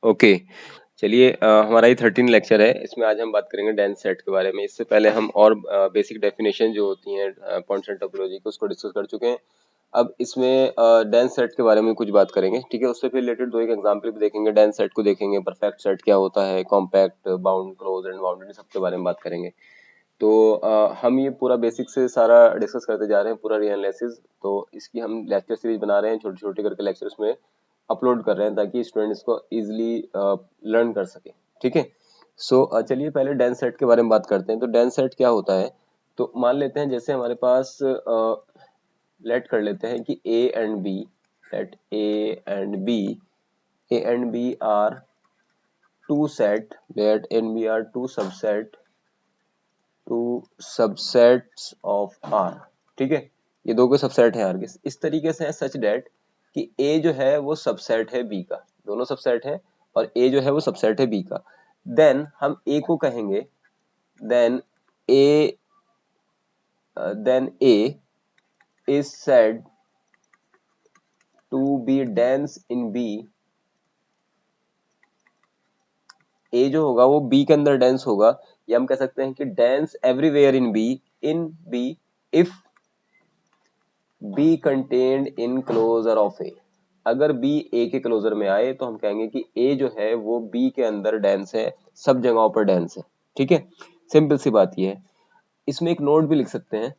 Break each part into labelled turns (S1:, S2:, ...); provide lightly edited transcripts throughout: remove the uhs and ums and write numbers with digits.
S1: Okay, चलिए हमारा ये 13 लेक्चर है। इसमें आज हम बात करेंगे डेंस सेट के बारे में। इससे पहले हम और बेसिक डेफिनेशन जो होती हैं पॉइंट्स एंड टोपोलॉजी की उसको डिस्कस कर चुके हैं। अब इसमें डेंस सेट के बारे में कुछ बात करेंगे, ठीक है। उससे रिलेटेड दो एक एग्जांपल भी देखेंगे, डेंस सेट को देखेंगे, परफेक्ट सेट क्या होता है, compact, bound, close and bounded, सबके बारे में बात करेंगे। तो हम ये पूरा बेसिक से सारा डिस्कस करते जा रहे हैं, पूरा एनालिसिस। तो इसकी हम लेक्चर सीरीज बना रहे हैं, छोटे छोटे करके लेक्चर उसमें अपलोड कर रहे हैं ताकि स्टूडेंट इसको इजीली लर्न कर सके, ठीक है। सो चलिए पहले डेंस सेट के बारे में बात करते हैं। तो डेंस सेट क्या होता है, तो मान लेते हैं जैसे हमारे पास लेट कर लेते हैं कि A and B, let A and B are two set, let and B are two subsets of R, ठीक है। ये दो के सबसेट है आर के, इस तरीके से है सच डेट कि ए जो है वो सबसेट है बी का, दोनों सबसेट है और ए जो है वो सबसेट है बी का। देन हम ए को कहेंगे, then A A is said to be dense in B. A जो होगा वो बी के अंदर डेंस होगा, या हम कह सकते हैं कि dense everywhere in B if B contained in closure of A. अगर बी ए के क्लोजर में आए तो हम कहेंगे कि ए जो है वो बी के अंदर डेंस है, सब जगहों पर डेंस है, ठीक है। सिंपल सी बात ये है। इसमें एक नोट भी लिख सकते हैं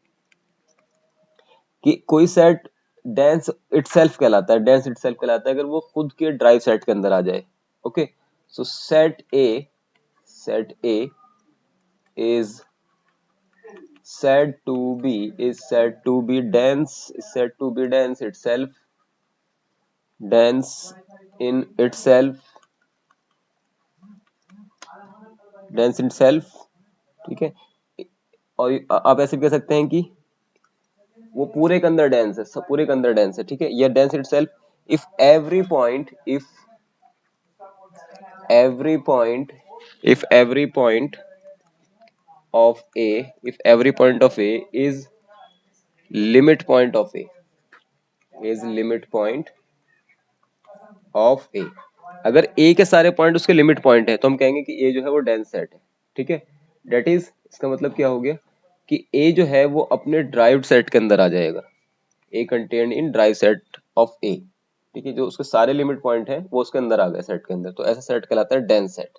S1: कि कोई सेट डेंस इटसेल्फ कहलाता है, डेंस इटसेल्फ कहलाता है अगर वो खुद के ड्राइव सेट के अंदर आ जाए। Okay, so set A is said to be dense itself, dense in itself, dense itself, ठीक है। और आप ऐसे भी कह सकते हैं कि वो पूरे के अंदर डेंस है, सब पूरे के अंदर डेंस है, ठीक है। ये dense itself if every point if every point every point of a is limit point of a is limit point of A. अगर ए के सारे पॉइंट उसके लिमिट पॉइंट है तो हम कहेंगे कि ए जो है वो डेंस सेट है, ठीक है। डेट इज, इसका मतलब क्या हो गया कि ए जो है वो अपने ड्राइव्ड सेट के अंदर आ जाएगा, A contained in derived set of A, ठीक है। जो उसके सारे लिमिट पॉइंट है वो उसके अंदर आ गए सेट के अंदर, तो ऐसा सेट कहलाता है डेंस सेट,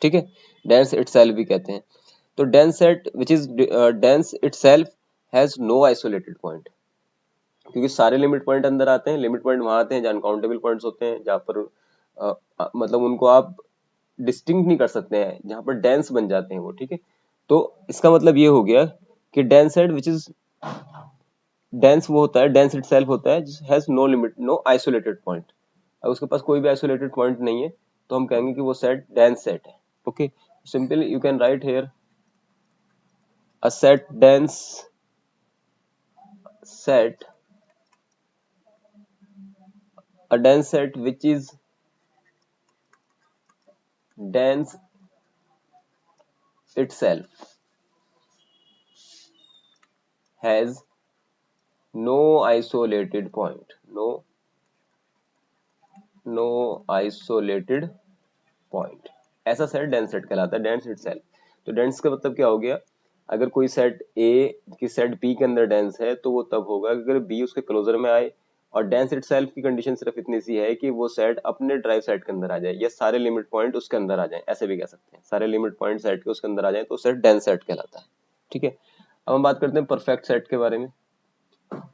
S1: ठीक है। डेंस इटसेल्फ भी कहते हैं। तो dense set which is dense itself has no isolated point, क्योंकि सारे लिमिट पॉइंट अंदर आते हैं। लिमिट पॉइंट वहां आते हैं जहां अनकाउंटेबल पॉइंट्स होते हैं, जहां पर मतलब उनको आप डिस्टिंक्ट नहीं कर सकते हैं, जहां पर डेंस बन जाते हैं वो, ठीक है। तो इसका मतलब ये हो गया कि dense set which is dense वो होता है, डेंस इटसेल्फ होता है, has no limit, no isolated point. अगर उसके पास कोई भी आइसोलेटेड पॉइंट नहीं है तो हम कहेंगे कि वो सेट डेंस सेट है। Okay, simple you can write here a set dense set a dense set which is dense itself has no isolated point, no isolated point, ऐसा सेट डेंस सेट कहलाता है, डेंस इटसेल्फ। तो dense का मतलब क्या हो गया, अगर कोई सेट ए की सेट बी के अंदर डेंस है तो वो तब होगा अगर बी उसके क्लोजर में आए, और डेंस इटसेल्फ की कंडीशन सिर्फ इतनी सी है कि वो सेट अपने ड्राइव सेट के अंदर आ जाए या सारे लिमिट पॉइंट उसके अंदर आ जाए, ऐसे भी कह सकते हैं। सारे लिमिट पॉइंट सेट के उसके अंदर आ जाए तो सेट डेंस सेट कहलाता है, ठीक है। अब हम बात करते हैं परफेक्ट सेट के बारे में।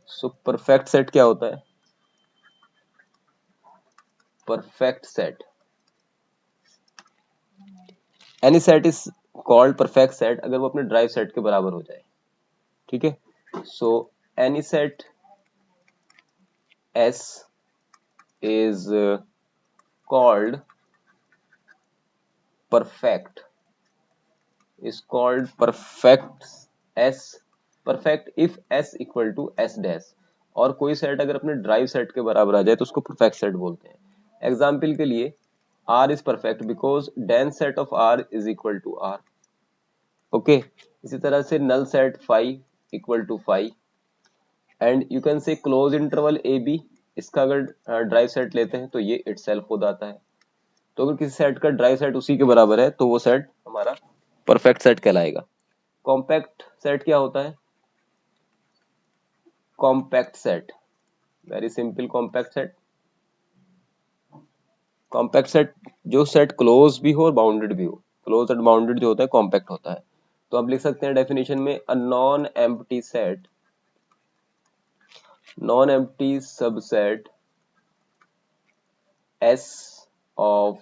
S1: सो परफेक्ट सेट क्या होता है? Perfect set, any set is called perfect set अगर वो अपने ड्राइव सेट के बराबर हो जाए, ठीक है। So any set S is called perfect, is called perfect s, perfect if s equal to s dash। और कोई सेट अगर अपने ड्राइव सेट के बराबर आ जाए तो उसको परफेक्ट सेट बोलते हैं। एग्जाम्पल के लिए r is perfect because dense set of r is equal to r। Okay, इसी तरह से null set five equal to five, and you can say close interval A B, इसका अगर ड्राइव सेट लेते हैं तो ये इटसेल्फ हो जाता है, तो अगर किसी सेट का ड्राइव सेट उसी के बराबर है तो वो सेट हमारा परफेक्ट सेट कहलाएगा। कॉम्पैक्ट सेट क्या होता है? Compact set, very simple. Compact set जो सेट क्लोज भी हो और बाउंडेड भी हो, क्लोज एंड बाउंडेड जो होता है कॉम्पैक्ट होता है। तो आप लिख सकते हैं डेफिनेशन में, a non empty subset S of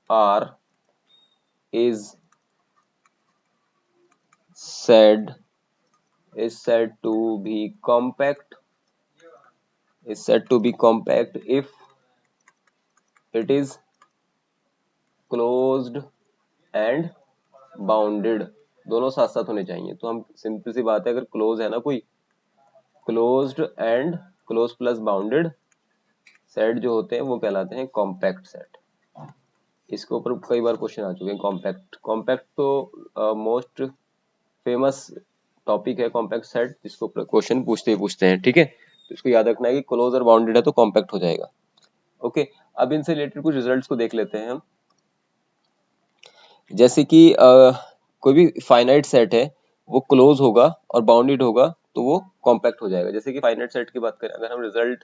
S1: R is said to be compact, if it is closed and bounded. दोनों साथ साथ होने चाहिए। तो हम सिंपल सी बात है, अगर क्लोज है ना कोई, closed end close plus bounded set जो होते हैं वो कहलाते हैं कॉम्पैक्ट सेट। इसके ऊपर कई बार क्वेश्चन आ चुके हैं। कॉम्पैक्ट तो मोस्ट फेमस टॉपिक है कॉम्पैक्ट सेट, जिसको क्वेश्चन पूछते ही पूछते हैं। ठीक है, तो इसको याद रखना है कि क्लोज और बाउंडेड है तो कॉम्पैक्ट हो जाएगा। ओके, अब इनसे रिलेटेड कुछ रिजल्ट्स को देख लेते हैं हम। जैसे कि कोई भी फाइनाइट सेट है वो क्लोज होगा और बाउंडेड होगा तो वो कॉम्पैक्ट हो जाएगा। जैसे कि फाइनाइट सेट की बात करें, अगर हम रिजल्ट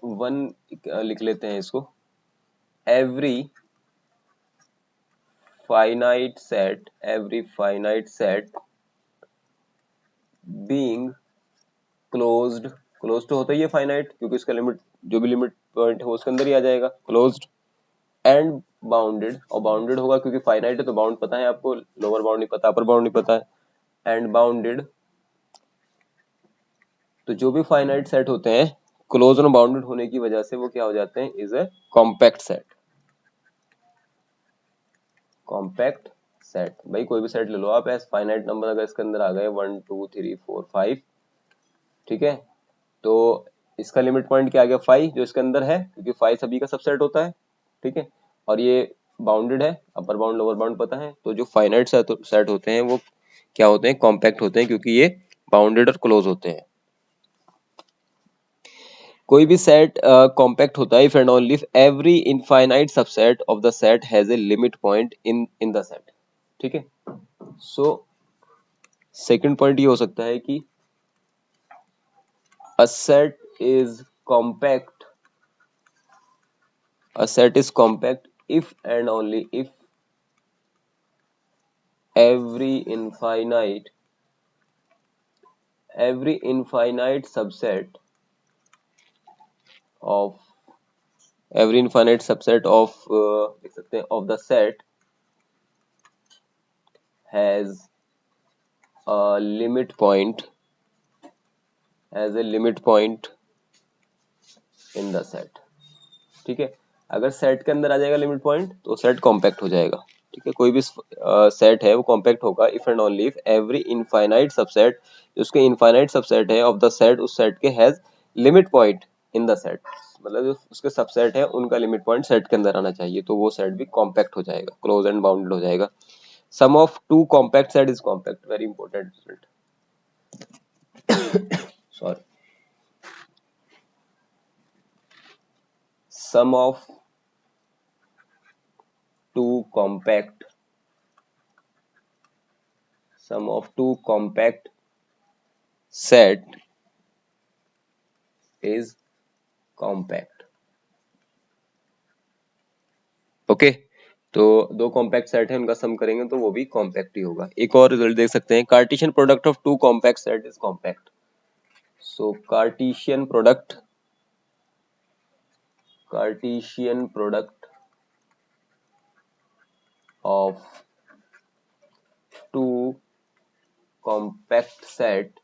S1: 1 लिख लेते हैं इसको, every finite set being closed, close तो होता ही है फाइनाइट, क्योंकि इसका लिमिट, जो भी लिमिट पॉइंट है वो उसके अंदर ही आ जाएगा, क्लोज्ड एंड बाउंडेड। और बाउंडेड होगा क्योंकि फाइनाइट है तो बाउंड पता है आपको, लोअर बाउंड नहीं पता, अपर बाउंड नहीं पता है, एंड बाउंडेड। तो जो भी फाइनाइट सेट होते हैं क्लोज और बाउंडेड होने की वजह से वो क्या हो जाते हैं, is a compact set. Compact set, भाई कोई भी सेट ले लो आप, ऐसे फाइनाइट नंबर अगर इसके अंदर आ गए 1 2 3 4 5, ठीक है, तो इसका लिमिट पॉइंट क्या आ गया 5 जो इसके अंदर है, क्योंकि 5 सभी का सबसेट होता है। ठीक है, और ये बाउंडेड है, अपर बाउंड लोअर बाउंड पता है, तो जो फाइनाइट सेट होते हैं वो क्या होते हैं, कॉम्पैक्ट होते हैं, क्योंकि ये बाउंडेड और क्लोज होते हैं। कोई भी सेट कॉम्पैक्ट होता है if and only if every infinite subset of the set has a limit point in the set. ठीक है, सो सेकंड पॉइंट ये हो सकता है कि a set is compact if and only if every infinite subset of लिख सकते हैं of the set has a limit point in the set। ठीक है, अगर सेट के अंदर आ जाएगा लिमिट पॉइंट तो सेट कॉम्पैक्ट हो जाएगा। ठीक है, कोई भी सेट है वो कॉम्पैक्ट होगा if and only if every infinite subset, उसके इनफाइनाइट सबसेट है ऑफ द सेट, उस सेट के has limit point in the set, मतलब जो उसके सबसेट है उनका लिमिट पॉइंट सेट के अंदर आना चाहिए, तो वो सेट भी कॉम्पैक्ट हो जाएगा, क्लोज एंड बाउंडेड हो जाएगा। Sum of two compact set is compact, very important result. Sorry, sum of two compact set is compact। Okay, तो दो कॉम्पैक्ट सेट है, उनका सम करेंगे तो वो भी कॉम्पैक्ट ही होगा। एक और रिजल्ट देख सकते हैं, Cartesian product of two compact set is compact. So Cartesian product of two compact set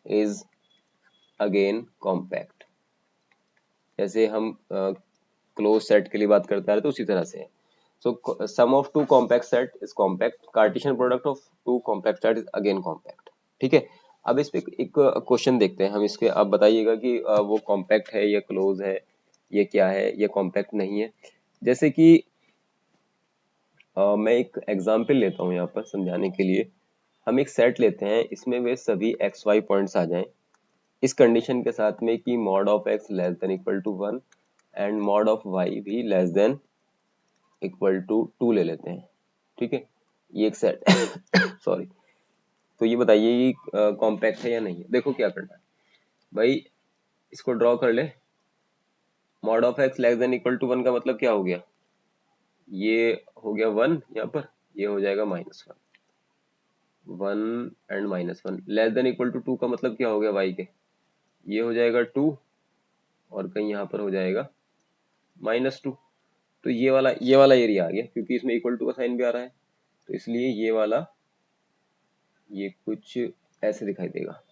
S1: is again compact. जैसे हम क्लोज सेट के लिए बात करते हैं तो उसी तरह से है। So sum of two compact set is compact, Cartesian product of two compact set is again compact. ठीक है, अब इस पे एक क्वेश्चन देखते हैं हम, इसके आप बताइएगा कि वो कॉम्पैक्ट है या क्लोज है, ये क्या है, ये कॉम्पैक्ट नहीं है। जैसे कि मैं एक एग्जांपल लेता हूँ यहाँ पर समझाने के लिए। हम एक सेट लेते हैं, इसमें वे सभी एक्स वाई पॉइंट्स आ जाएं, इस कंडीशन के साथ में कि mod of x less than equal to 1 and mod of y भी लेस देन इक्वल टू 2 ले लेते हैं। ठीक है, ये एक सेट सॉरी। तो ये बताइए ये कॉम्पैक्ट है या नहीं है। देखो क्या करना है भाई, इसको ड्रॉ कर ले। Mod of x less than equal to 1 का मतलब क्या हो गया, ये हो गया 1 यहाँ पर, ये हो जाएगा -1, 1 and -1। Less than equal to 2 का मतलब क्या हो गया वाई के, ये हो जाएगा 2 और कहीं यहाँ पर हो जाएगा -2। तो ये वाला एरिया आ गया, क्योंकि इसमें इक्वल टू का साइन भी आ रहा है, तो इसलिए ये वाला ये कुछ ऐसे दिखाई देगा।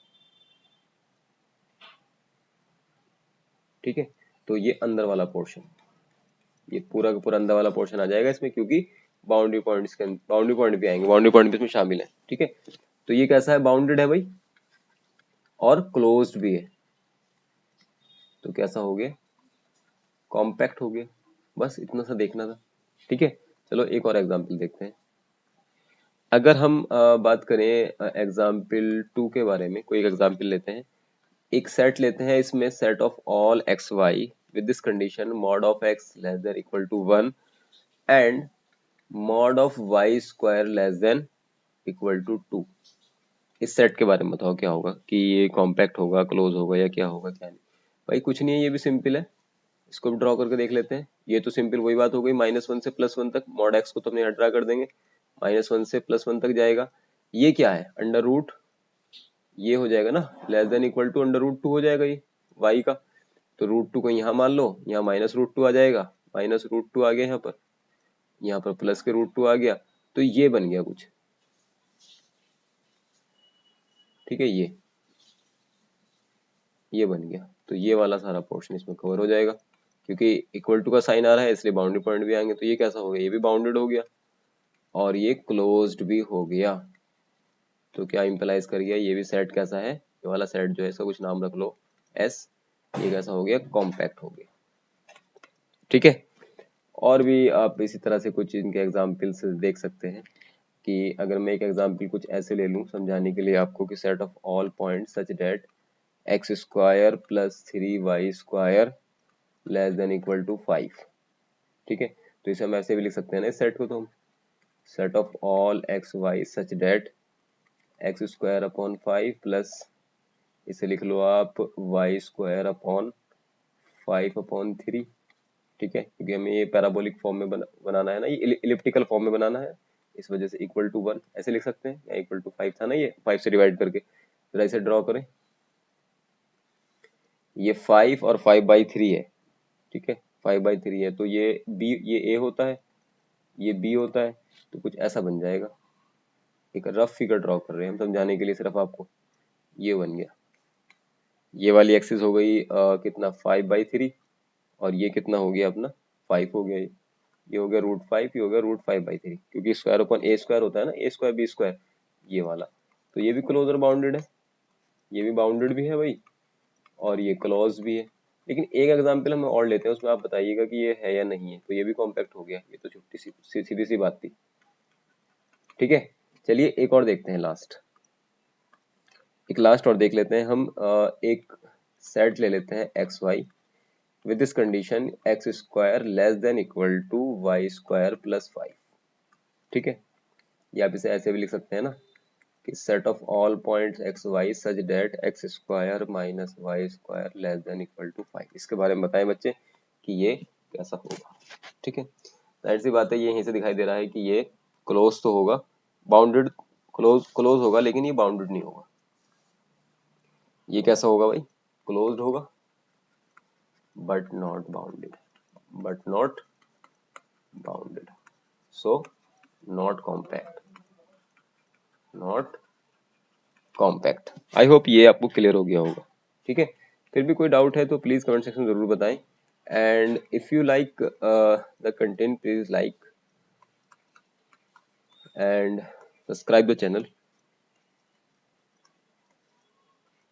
S1: ठीक है, तो ये अंदर वाला पोर्शन, ये पूरा का पूरा अंदर वाला पोर्शन आ जाएगा इसमें, क्योंकि बाउंड्री पॉइंट्स के बाउंड्री पॉइंट भी आएंगे, बाउंड्री पॉइंट भी इसमें शामिल है। ठीक है, तो ये कैसा है, बाउंडेड है भाई और क्लोज्ड भी है, तो कैसा हो गया, कॉम्पैक्ट हो गया। बस इतना सा देखना था। ठीक है, चलो एक और एग्जांपल देखते हैं। अगर हम बात करें एग्जाम्पल 2 के बारे में, कोई एक एग्जाम्पल लेते हैं। एक सेट लेते हैं, इसमें set of all x y with this condition mod of x less than equal to 1 and mod of y square less than equal to 2। इस सेट के बारे में बताओ क्या होगा, कि ये कॉम्पैक्ट होगा, क्लोज होगा, या क्या होगा क्या नहीं। भाई कुछ नहीं है, ये भी सिंपल है, इसको भी ड्रॉ करके देख लेते हैं। ये तो सिंपल वही बात हो गई, -1 से +1 तक मॉड एक्स को तो अपने यहाँ ड्रा कर देंगे, -1 से +1 तक जाएगा। ये क्या है, अंडर रूट, ये हो जाएगा ना लेस देन इक्वल टू √2 हो जाएगा ये वाई का। तो √2 को यहाँ मान लो, यहाँ -√2 आ जाएगा, -√2 आ गया यहाँ पर प्लस के √2 आ गया, तो ये बन गया कुछ। ठीक है, ये बन गया, तो ये वाला सारा पोर्शन इसमें कवर हो जाएगा, क्योंकि इक्वल टू का साइन आ रहा है इसलिए बाउंड्री पॉइंट भी आएंगे। तो ये कैसा हो गया, ये भी बाउंडेड हो गया और ये क्लोज्ड भी हो गया। तो क्या इंप्लाइज कर गया, ये भी सेट कैसा है, ये वाला सेट जो है इसका कुछ नाम रख लो एस, ये कैसा हो गया, कॉम्पैक्ट हो गया। ठीक है, और भी आप इसी तरह से कुछ इनके एग्जाम्पल्स देख सकते हैं, कि अगर मैं एक एग्जाम्पल कुछ ऐसे ले लूं समझाने के लिए आपको, कि set of all point such that x square plus 3y square less than equal to 5। ठीक है, तो इसे हम ऐसे भी लिख सकते हैं ना इस सेट को, तो हम set of all x y such that x square upon 5 plus, इसे लिख लो आप वाई स्क्वायर अपॉन 5 अपॉन 3। ठीक है, क्योंकि हमें ये पैराबोलिक फॉर्म में बनाना है ना, ये इलिप्टिकल फॉर्म में बनाना है, इस वजह से इक्वल टू 1 ऐसे लिख सकते हैं, या इक्वल टू 5 था ना, ये 5 से डिवाइड करके जरा इसे ड्रॉ करें। ये 5 और 5/3 है। ठीक है, 5/3 है, तो ये बी, ये ए होता है, ये बी होता है, तो कुछ ऐसा बन जाएगा। एक रफ फिगर ड्रॉ कर रहे हैं हम समझाने के लिए सिर्फ आपको। ये बन गया, ये वाली एक्सिस हो गई कितना 5/3, और ये कितना हो गया अपना 5 हो गया, ये हो गया √5, ये हो गया √5/3, क्योंकि स्क्वायर अपॉन ए स्क्वायर होता है ना, ए स्क्वायर बी स्क्वायर, ये वाला। तो ये भी क्लोजर बाउंडेड है, ये भी बाउंडेड भी है भाई, और ये क्लोज भी है। लेकिन एक एग्जांपल हम और लेते हैं, उसमें आप बताइएगा कि ये है या नहीं है। तो ये भी कॉम्पैक्ट हो गया, ये तो छोटी सी सीधी सी बात थी। ठीक है, चलिए एक और देखते हैं, एक लास्ट और देख लेते हैं हम। एक सेट ले लेते हैं x y with this condition x square less than equal to y square plus 5। ठीक है, या आप इसे ऐसे भी लिख सकते हैं ना, कि set of all points x y such that x square minus y square less than equal to 5। इसके बारे में बताएं बच्चे कि ये कैसा होगा। ठीक है, जाहिर सी बात है, ये यहीं से दिखाई दे रहा है कि ये क्लोज तो होगा, बाउंडेड, क्लोज होगा, लेकिन ये बाउंडेड नहीं होगा। ये कैसा होगा भाई, क्लोज्ड होगा but not bounded, but not bounded, so not compact, not compact. I hope ये आपको क्लियर हो गया होगा। ठीक है, फिर भी कोई डाउट है तो प्लीज कमेंट सेक्शन में जरूर बताएं, and if you like the content please like and subscribe the channel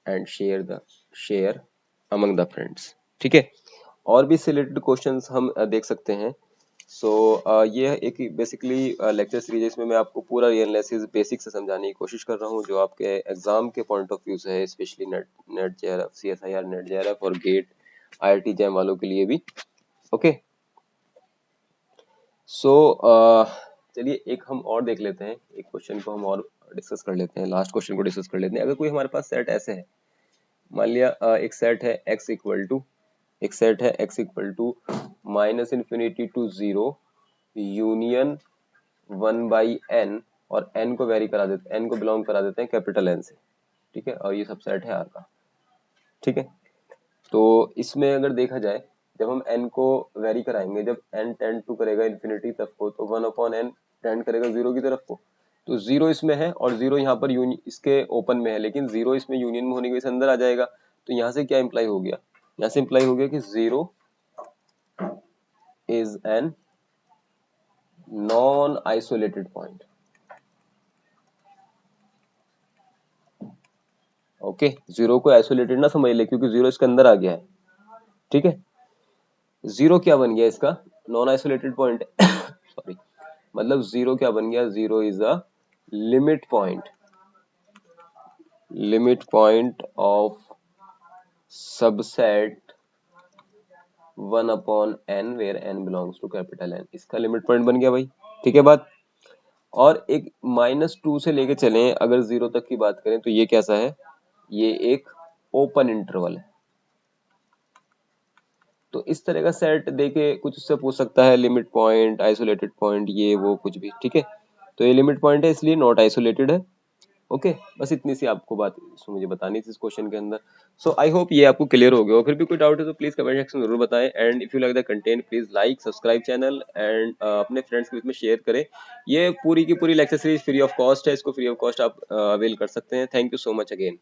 S1: and share among the friends. ठीक है, और भी इससे रिलेटेड क्वेश्चंस हम देख सकते हैं, सो ये एक बेसिकली लेक्चर सीरीज है, इसमें मैं आपको पूरा रियल एनालिसिस बेसिक से समझाने की कोशिश कर रहा हूँ, जो आपके एग्जाम के पॉइंट ऑफ व्यू से है, specially net net JRF, CSIR, net JRF और गेट आईआईटी जैम वालों के लिए भी। ओके, सो चलिए एक हम और देख लेते हैं, एक क्वेश्चन को हम और डिस्कस कर लेते हैं, लास्ट क्वेश्चन को डिस्कस कर लेते हैं। अगर कोई हमारे पास सेट ऐसे है, मान लिया एक सेट है x इक्वल टू, एक सेट है x equal to minus infinity to zero union 1/n, और n को वेरी करा देते, n को बिलोंग करा देते हैं कैपिटल N से, ठीक है, और ये सब सेट है R का, ठीक है। तो इसमें अगर देखा जाए, जब हम n को वेरी कराएंगे, जब n टेंड टू करेगा इन्फिनिटी तक को, तो 1/n टेंड करेगा जीरो की तरफ को, तो जीरो इसमें है और जीरो यहाँ पर इसके ओपन में है, लेकिन जीरो इसमें यूनियन में होने की वजह से अंदर आ जाएगा। तो यहाँ से क्या इंप्लाई हो गया, यहाँ से इंप्लाई हो गया कि zero is an non isolated point. Okay, zero को आइसोलेटेड ना समझ ले, क्योंकि जीरो इसके अंदर आ गया है, ठीक है। जीरो क्या बन गया इसका, नॉन आइसोलेटेड पॉइंट सॉरी, मतलब जीरो क्या बन गया, zero is a limit point, limit point of subset 1/n where n belongs to capital N, इसका लिमिट पॉइंट बन गया भाई, ठीक है बात। और एक -2 से लेके चलें अगर जीरो तक की बात करें, तो ये कैसा है, ये एक ओपन इंटरवल है। तो इस तरह का सेट देके कुछ उससे पूछ सकता है, लिमिट पॉइंट, आइसोलेटेड पॉइंट, ये वो कुछ भी, ठीक है। तो ये लिमिट पॉइंट है, इसलिए नॉट आइसोलेटेड है। ओके, बस इतनी सी आपको बात मुझे बतानी थी इस क्वेश्चन के अंदर। सो आई होप ये आपको क्लियर हो गया हो। फिर भी कोई डाउट है तो प्लीज कमेंट सेक्शन में जरूर बताएं, and if you like the content please like subscribe channel, and अपने फ्रेंड्स के बीच में शेयर करें। ये पूरी की पूरी lecture series free of cost है, इसको फ्री ऑफ कॉस्ट आप अवेल कर सकते हैं। Thank you so much again.